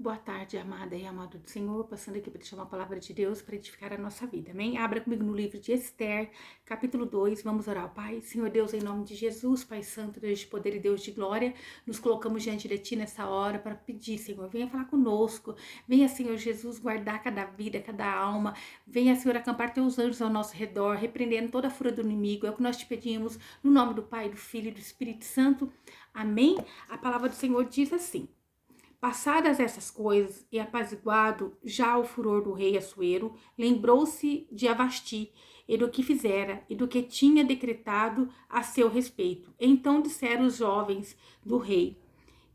Boa tarde, amada e amado do Senhor, passando aqui para deixar uma palavra de Deus para edificar a nossa vida, amém? Abra comigo no livro de Esther, capítulo 2, vamos orar ao Pai. Senhor Deus, em nome de Jesus, Pai Santo, Deus de poder e Deus de glória, nos colocamos diante de Ti nessa hora para pedir, Senhor, venha falar conosco, venha, Senhor Jesus, guardar cada vida, cada alma, venha, Senhor, acampar Teus anjos ao nosso redor, repreendendo toda a fúria do inimigo, é o que nós te pedimos, no nome do Pai, do Filho e do Espírito Santo, amém? A palavra do Senhor diz assim: passadas essas coisas e apaziguado já o furor do rei Assuero, lembrou-se de Avasti e do que fizera e do que tinha decretado a seu respeito. Então disseram os jovens do rei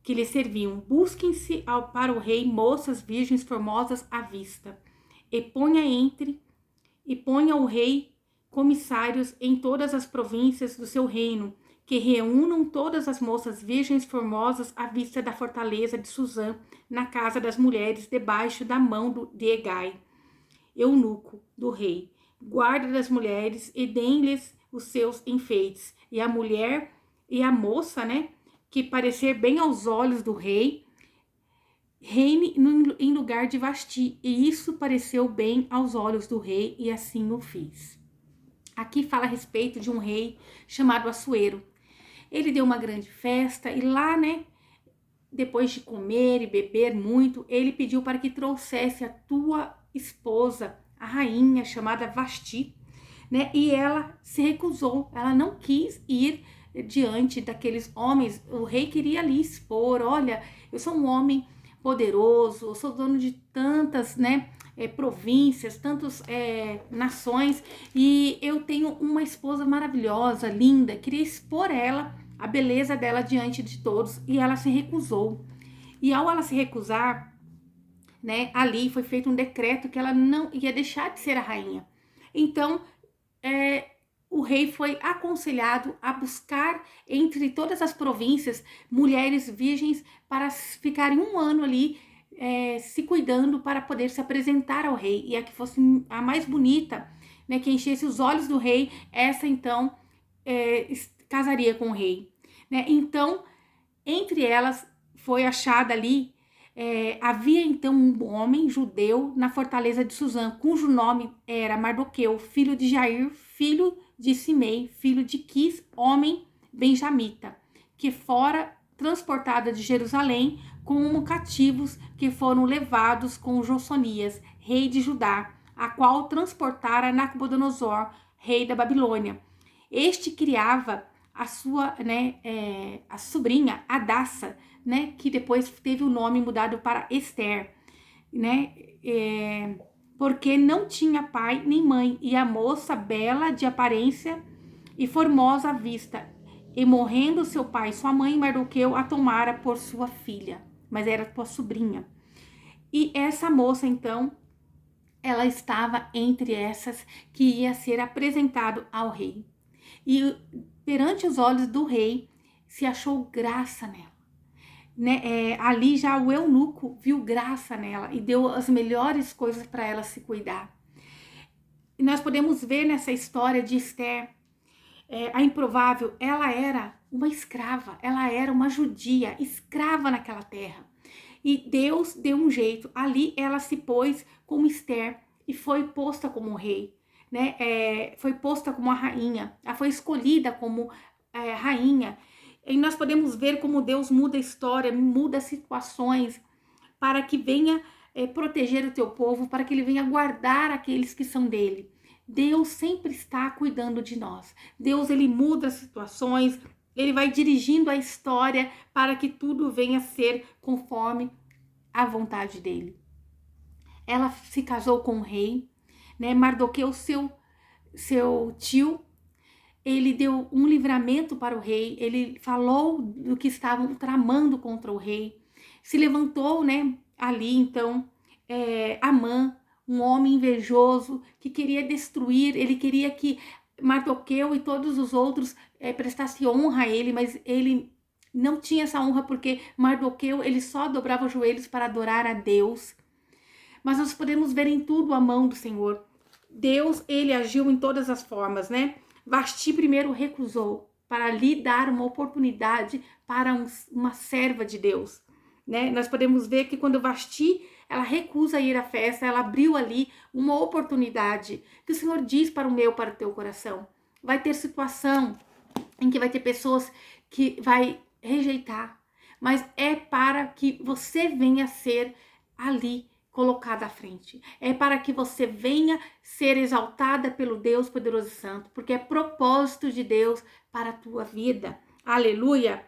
que lhe serviam: busquem-se para o rei moças virgens formosas à vista, e ponha o rei comissários em todas as províncias do seu reino, que reúnam todas as moças virgens formosas à vista da fortaleza de Suzã, na casa das mulheres, debaixo da mão de Egai, eunuco do rei, guarda das mulheres, e deem-lhes os seus enfeites. E a mulher e a moça, que parecer bem aos olhos do rei, reine em lugar de Vasti. E isso pareceu bem aos olhos do rei, e assim o fiz. Aqui fala a respeito de um rei chamado Assuero. Ele deu uma grande festa e lá, depois de comer e beber muito, ele pediu para que trouxesse a tua esposa, a rainha chamada Vasti, E ela se recusou, ela não quis ir diante daqueles homens. O rei queria ali expor: olha, eu sou um homem poderoso, eu sou dono de tantas, províncias, tantas nações, e eu tenho uma esposa maravilhosa, linda. Queria expor ela, a beleza dela diante de todos, e ela se recusou. E ao ela se recusar, ali foi feito um decreto que ela não ia deixar de ser a rainha. Então, o rei foi aconselhado a buscar entre todas as províncias mulheres virgens para ficarem um ano ali se cuidando para poder se apresentar ao rei. E a que fosse a mais bonita, que enchesse os olhos do rei, essa então casaria com o rei. Então, entre elas foi achada ali, havia então um homem judeu na fortaleza de Suzã, cujo nome era Mardoqueu, filho de Jair, filho de Simei, filho de Quis, homem benjamita, que fora transportada de Jerusalém como cativos, que foram levados com Josonias, rei de Judá, a qual transportara Nabucodonosor, rei da Babilônia. Este criava a sua, a sobrinha Adassa, que depois teve o nome mudado para Esther, porque não tinha pai nem mãe, e a moça bela de aparência e formosa à vista, e morrendo seu pai e sua mãe, Mardoqueu a tomara por sua filha, mas era sua sobrinha. E essa moça, então, ela estava entre essas que ia ser apresentado ao rei. E perante os olhos do rei, se achou graça nela. Ali já o eunuco viu graça nela e deu as melhores coisas para ela se cuidar. E nós podemos ver nessa história de Esther, a improvável, ela era uma escrava, ela era uma judia, escrava naquela terra. E Deus deu um jeito, ali ela se pôs como Esther e foi posta como rei, foi posta como a rainha, ela foi escolhida como rainha. E nós podemos ver como Deus muda a história, muda situações, para que venha proteger o teu povo, para que ele venha guardar aqueles que são dele. Deus sempre está cuidando de nós. Deus, ele muda as situações, ele vai dirigindo a história para que tudo venha a ser conforme a vontade dele. Ela se casou com o rei, Mardoqueu, seu tio, ele deu um livramento para o rei, ele falou do que estavam tramando contra o rei. Se levantou, ali então, Amã, um homem invejoso que queria destruir, ele queria que Mardoqueu e todos os outros prestassem honra a ele, mas ele não tinha essa honra porque Mardoqueu, ele só dobrava os joelhos para adorar a Deus. Mas nós podemos ver em tudo a mão do Senhor. Deus, ele agiu em todas as formas, Vasti primeiro recusou para lhe dar uma oportunidade para uma serva de Deus, né? Nós podemos ver que quando Vasti, ela recusa ir à festa, ela abriu ali uma oportunidade que o Senhor diz para o meu, para o teu coração. Vai ter situação em que vai ter pessoas que vai rejeitar, mas é para que você venha ser ali colocada à frente. É para que você venha ser exaltada pelo Deus poderoso e santo, porque é propósito de Deus para a tua vida. Aleluia!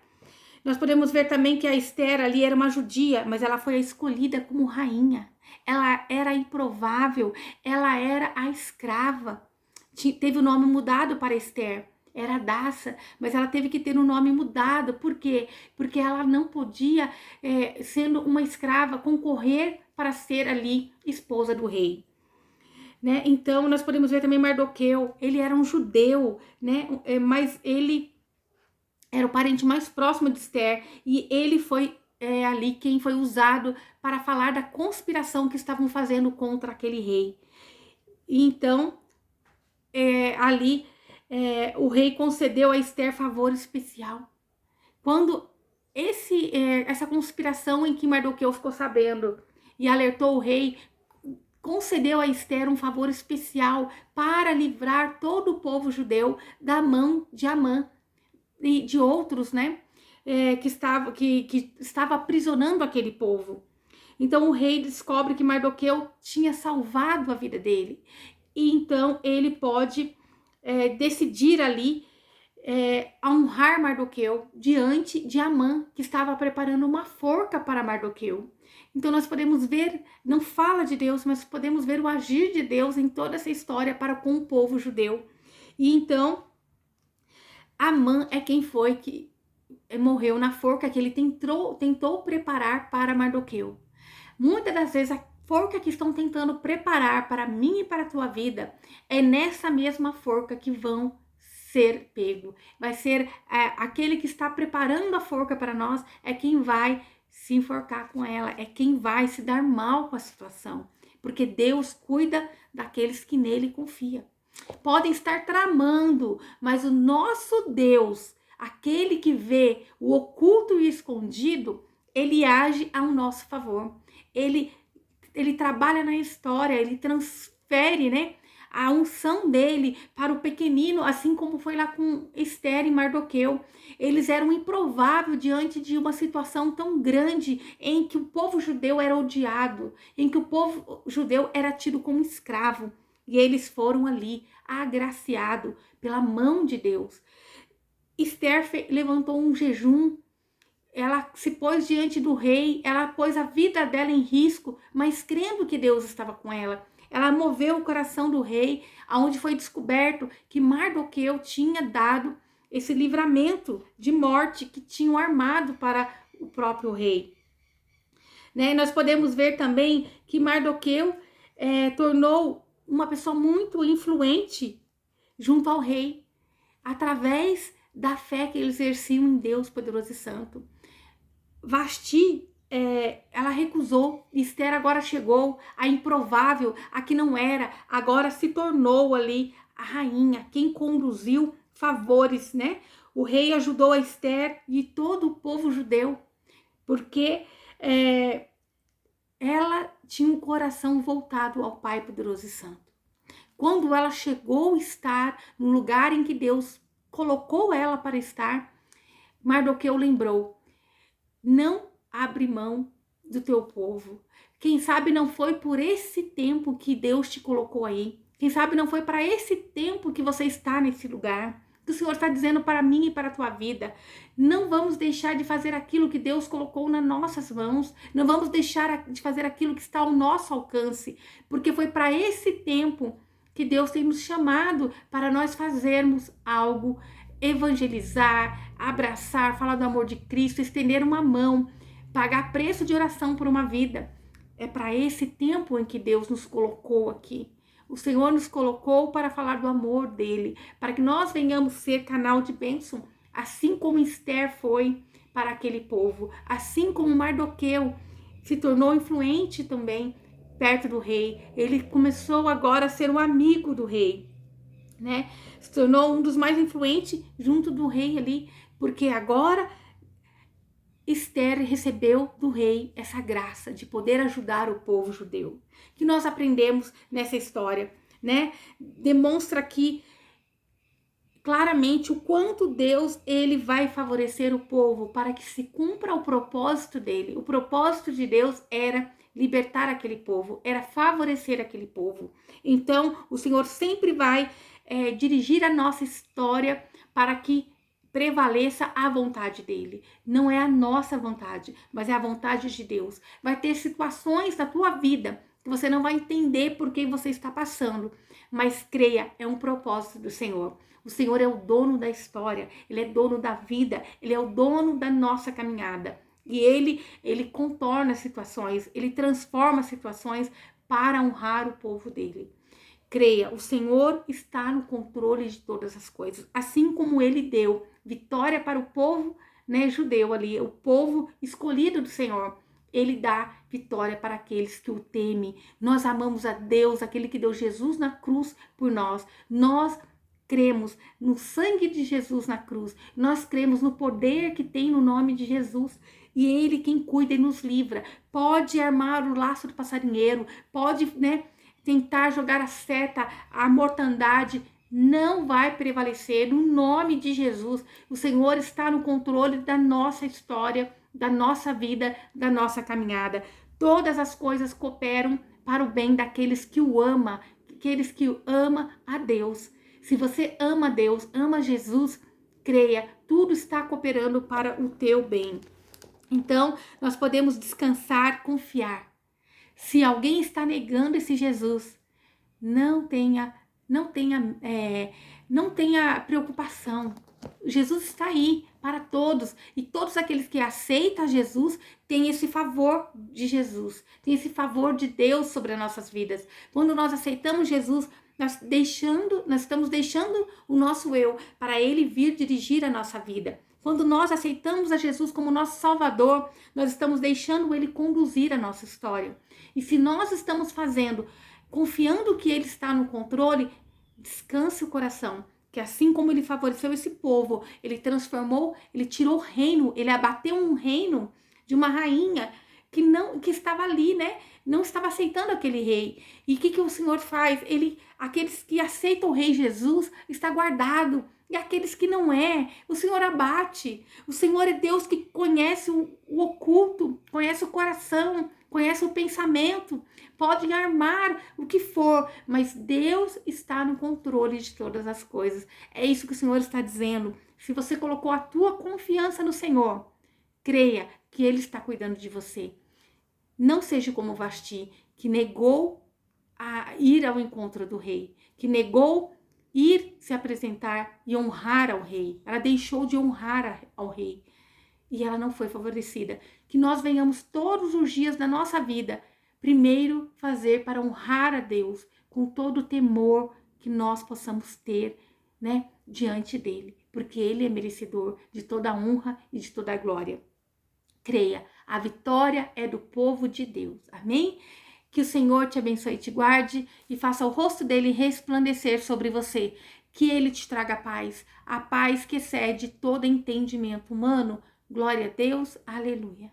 Nós podemos ver também que a Esther ali era uma judia, mas ela foi escolhida como rainha. Ela era improvável, ela era a escrava. Teve o nome mudado para Esther. Era Hadassa, mas ela teve que ter o nome mudado. Por quê? Porque ela não podia, sendo uma escrava, concorrer para ser ali esposa do rei. Né? Então, nós podemos ver também Mardoqueu. Ele era um judeu, né? Mas ele era o parente mais próximo de Esther, e ele foi ali quem foi usado para falar da conspiração que estavam fazendo contra aquele rei. E então, ali, o rei concedeu a Esther favor especial. Quando essa conspiração em que Mardoqueu ficou sabendo e alertou o rei, concedeu a Esther um favor especial para livrar todo o povo judeu da mão de Amã e de outros, né, que estava aprisionando aquele povo. Então o rei descobre que Mardoqueu tinha salvado a vida dele. E então ele pode decidir ali honrar Mardoqueu diante de Amã, que estava preparando uma forca para Mardoqueu. Então nós podemos ver, não fala de Deus, mas podemos ver o agir de Deus em toda essa história para com o povo judeu. E então Amã é quem foi que morreu na forca que ele tentou preparar para Mardoqueu. Muitas das vezes a forca que estão tentando preparar para mim e para a tua vida é nessa mesma forca que vão ser pego. Vai ser aquele que está preparando a forca para nós é quem vai se enforcar com ela, é quem vai se dar mal com a situação, porque Deus cuida daqueles que nele confiam. Podem estar tramando, mas o nosso Deus, aquele que vê o oculto e escondido, ele age ao nosso favor. Ele trabalha na história, ele transfere, né, a unção dele para o pequenino, assim como foi lá com Esther e Mardoqueu. Eles eram improváveis diante de uma situação tão grande em que o povo judeu era odiado, em que o povo judeu era tido como escravo. E eles foram ali agraciados pela mão de Deus. Esther levantou um jejum, ela se pôs diante do rei, ela pôs a vida dela em risco, mas crendo que Deus estava com ela. Ela moveu o coração do rei, aonde foi descoberto que Mardoqueu tinha dado esse livramento de morte que tinham armado para o próprio rei. Né? Nós podemos ver também que Mardoqueu tornou uma pessoa muito influente junto ao rei, através da fé que eles exerciam em Deus poderoso e santo. Vasti, ela recusou. Esther agora chegou, a improvável, a que não era, agora se tornou ali a rainha, quem conduziu favores, né? O rei ajudou a Esther e todo o povo judeu, porque ela tinha um coração voltado ao Pai poderoso e santo. Quando ela chegou a estar no lugar em que Deus colocou ela para estar, Mardoqueu lembrou: não abre mão do teu povo. Quem sabe não foi por esse tempo que Deus te colocou aí. Quem sabe não foi para esse tempo que você está nesse lugar. Que o Senhor está dizendo para mim e para a tua vida. Não vamos deixar de fazer aquilo que Deus colocou nas nossas mãos. Não vamos deixar de fazer aquilo que está ao nosso alcance. Porque foi para esse tempo que Deus tem nos chamado para nós fazermos algo, evangelizar, abraçar, falar do amor de Cristo, estender uma mão, pagar preço de oração por uma vida. É para esse tempo em que Deus nos colocou aqui. O Senhor nos colocou para falar do amor dele, para que nós venhamos ser canal de bênção, assim como Esther foi para aquele povo, assim como Mardoqueu se tornou influente também perto do rei. Ele começou agora a ser um amigo do rei, né? Se tornou um dos mais influentes junto do rei ali, porque agora Esther recebeu do rei essa graça de poder ajudar o povo judeu. Que nós aprendemos nessa história, né? Demonstra aqui claramente o quanto Deus ele vai favorecer o povo para que se cumpra o propósito dele. O propósito de Deus era libertar aquele povo, era favorecer aquele povo. Então, o Senhor sempre vai dirigir a nossa história para que prevaleça a vontade dele. Não é a nossa vontade, mas é a vontade de Deus. Vai ter situações na tua vida que você não vai entender por que você está passando, mas creia, é um propósito do Senhor. O Senhor é o dono da história, Ele é dono da vida, Ele é o dono da nossa caminhada. E Ele contorna situações, Ele transforma situações para honrar o povo dele. Creia, o Senhor está no controle de todas as coisas. Assim como Ele deu vitória para o povo, né, judeu ali, o povo escolhido do Senhor. Ele dá vitória para aqueles que o temem. Nós amamos a Deus, aquele que deu Jesus na cruz por nós. Nós cremos no sangue de Jesus na cruz. Nós cremos no poder que tem no nome de Jesus. E Ele quem cuida e nos livra. Pode armar o laço do passarinheiro, pode, né, tentar jogar a seta, a mortandade, não vai prevalecer. No nome de Jesus, o Senhor está no controle da nossa história, da nossa vida, da nossa caminhada. Todas as coisas cooperam para o bem daqueles que o amam, aqueles que amam a Deus. Se você ama Deus, ama Jesus, creia, tudo está cooperando para o teu bem. Então, nós podemos descansar, confiar. Se alguém está negando esse Jesus, não tenha preocupação. Jesus está aí para todos, e todos aqueles que aceitam Jesus têm esse favor de Jesus, tem esse favor de Deus sobre as nossas vidas. Quando nós aceitamos Jesus, nós estamos deixando o nosso eu para Ele vir dirigir a nossa vida. Quando nós aceitamos a Jesus como nosso Salvador, nós estamos deixando Ele conduzir a nossa história. E se nós estamos fazendo, confiando que Ele está no controle, descanse o coração, que assim como Ele favoreceu esse povo, Ele transformou, Ele tirou o reino, Ele abateu um reino de uma rainha que estava ali, né? Não estava aceitando aquele rei. E o que o Senhor faz? Aqueles que aceitam o rei Jesus está guardado. E aqueles que não o Senhor abate. O Senhor é Deus que conhece o oculto, conhece o coração, conhece o pensamento. Pode armar o que for, mas Deus está no controle de todas as coisas. É isso que o Senhor está dizendo. Se você colocou a tua confiança no Senhor, creia que Ele está cuidando de você. Não seja como Vasti, que negou a ir ao encontro do rei, que negou ir se apresentar e honrar ao rei. Ela deixou de honrar ao rei e ela não foi favorecida. Que nós venhamos todos os dias da nossa vida, primeiro fazer para honrar a Deus, com todo o temor que nós possamos ter, né, diante dele, porque ele é merecedor de toda a honra e de toda a glória. Creia, a vitória é do povo de Deus. Amém? Que o Senhor te abençoe e te guarde e faça o rosto dele resplandecer sobre você. Que ele te traga paz, a paz que excede todo entendimento humano. Glória a Deus. Aleluia.